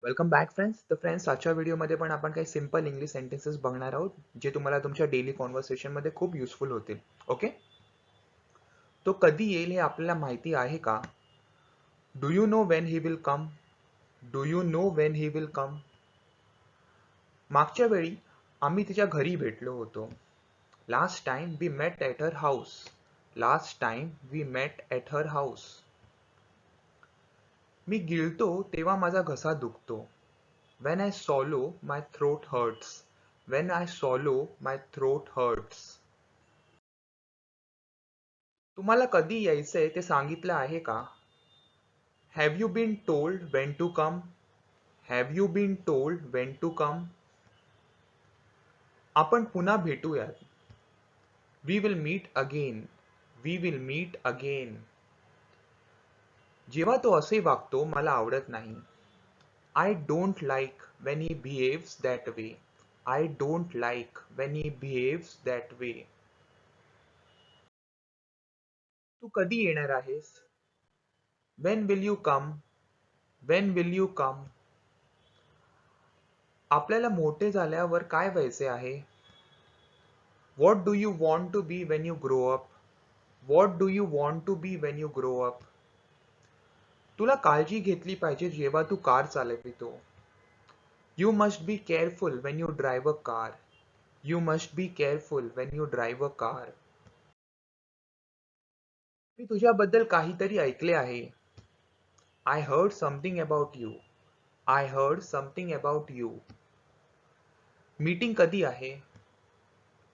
Welcome back friends. तर friends, आजच्या व्हिडिओमध्ये पण आपण काही सिंपल इंग्लिश सेंटेन्सेस बघणार आहोत जे तुम्हाला तुमच्या डेली कॉन्व्हर्सेशनमध्ये खूप युजफुल होतील. ओके. तो कधी येईल हे आपल्याला माहिती आहे का? Do you know when he will come? Do you know when he will come? मागच्या वेळी आम्ही तिच्या घरी भेटलो होतो. Last time we met at her house. Last time we met at her house. मी गिळतो तेव्हा माझा घसा दुखतो. When I swallow, my throat hurts. When I swallow, my throat hurts. तुम्हाला कधी यायचंय ते सांगितलं आहे का? Have you been told when to come? Have you been told when to come? आपण पुन्हा भेटूयात. We will meet again. We will meet again. जेव्हा तो असे वागतो मला आवडत नाही. I don't like when he behaves that way. I don't like when he behaves that way. तू कधी येणार आहेस? When will you come? When will you come? आपल्याला मोठे झाल्यावर काय व्हायचे आहे? What do you want to be when you grow up? What do you want to be when you grow up? तुला काळजी घेतली पाहिजे जेव्हा तू कार चालवितो. You must be careful when you drive a car. You must be careful when you drive a car. मी तुझ्याबद्दल काहीतरी ऐकले आहे. I heard something about you. I heard something about you. Meeting कधी आहे?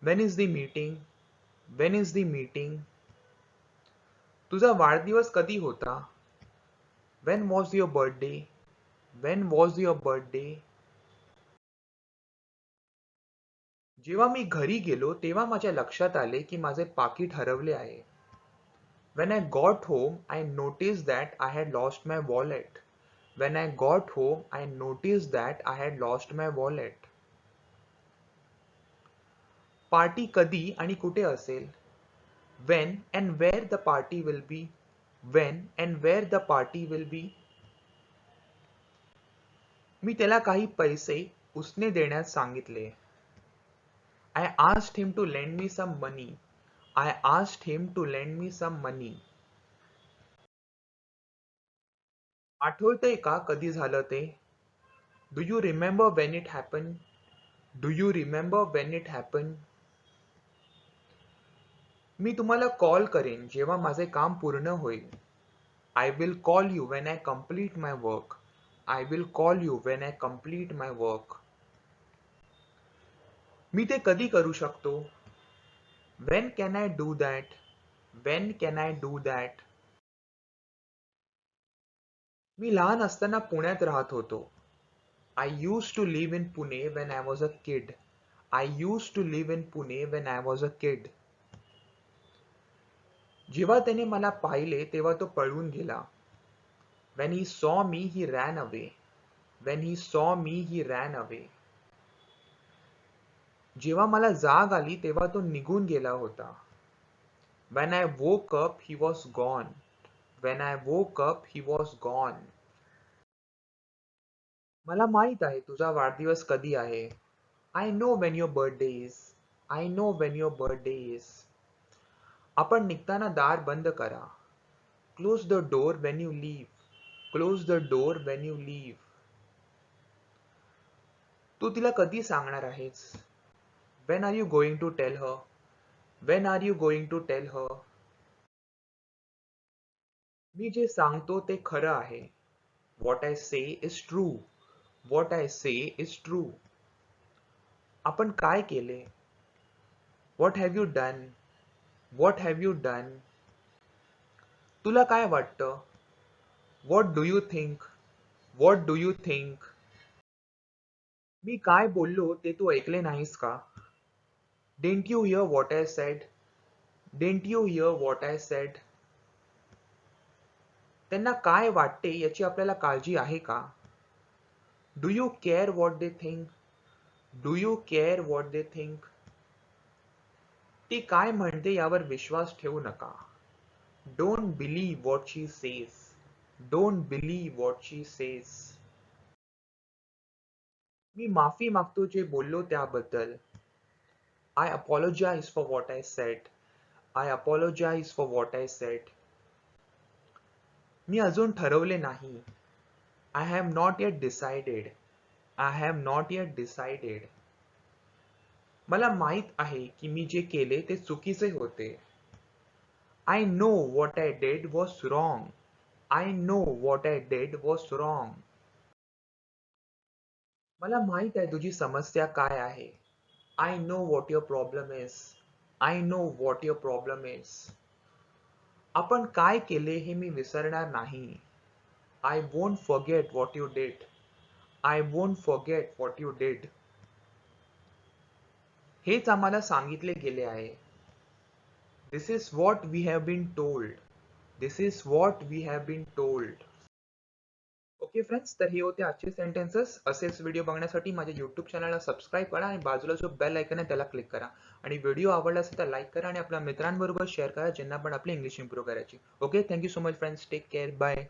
When is the meeting? When is the meeting? तुझा वाढदिवस कधी होता? When was your birthday? When was your birthday? जेव्हा मी घरी गेलो तेव्हा माझ्या लक्षात आले की माझे पाकीट हरवले आहे. When I got home, I noticed that I had lost my wallet. When I got home, I noticed that I had lost my wallet. Party कधी आणि कुठे असेल? When and where the party will be? When and where the party will be? मी त्याला काही पैसे उसने देण्यास सांगितले. I asked him to lend me some money. I asked him to lend me some money. आठवतंय का कधी झालं ते? Do you remember when it happened? Do you remember when it happened? मी तुम्हाला कॉल करेन जेव्हा माझे काम पूर्ण होईल. I will call you when I complete my work. I will call you when I complete my work. मी ते कधी करू शकतो? When can I do that? When can I do that? मी लहान असताना पुण्यात राहत होतो. I used to live in Pune when I was a kid. I used to live in Pune when I was a kid. जेव्हा त्याने मला पाहिले तेव्हा तो पळून गेला. When he saw me, he ran away. When he saw me, he ran away. जेव्हा मला जाग आली तेव्हा तो निघून गेला होता. When I woke up, he was gone. When I woke up, he was gone. मला माहित आहे तुझा वाढदिवस कधी आहे. I know when your birthday is. I know when your birthday is. आपण निघताना दार बंद करा. Close the door when you leave. Close the door when you leave. तू तिला कधी सांगणार आहेस? When are you going to tell her? When are you going to tell her? मी जे सांगतो ते खरं आहे. What I say is true. What I say is true. आपण काय केले? What have you done? What have you done? तुला काय वाटतं? What do you think? What do you think? मी काय बोललो ते तू ऐकले नाहीस का? Didn't you hear what I said? Didn't you hear what I said? त्यांना काय वाटते याची आपल्याला काळजी आहे का? Do you care what they think? Do you care what they think? ती काय म्हणते यावर विश्वास ठेवू नका. Don't believe what she says. Don't believe what she says. मी माफी मागतो जे बोललो त्याबद्दल. I apologise for what I said. I apologise for what I said. मी अजून ठरवले नाही. I have not yet decided. I have not yet decided. मला माहित आहे की मी जे केले ते चुकीचे होते. I know what I did was wrong. I know what I did was wrong. मला माहित आहे तुझी समस्या काय आहे. I know what your problem is. I know what your problem is. आपण काय केले हे मी विसरणार नाही. I won't forget what you did. I won't forget what you did. हेच आम्हाला सांगितले गेले आहे. This is what we have been told. This is what we have been told. Okay friends, तर हे होते आजचे सेंटेन्सेस. असेच व्हिडिओ बघण्यासाठी माझ्या यूट्यूब चॅनलला सबस्क्राईब करा आणि बाजूला जो बेल आयकन आहे त्याला क्लिक करा. आणि व्हिडिओ आवडला असेल तर लाईक करा आणि आपल्या मित्रांबरोबर शेअर करा ज्यांना पण आपली इंग्लिश इम्प्रूव्ह करायची. Okay, thank you so much friends. Take care. Bye.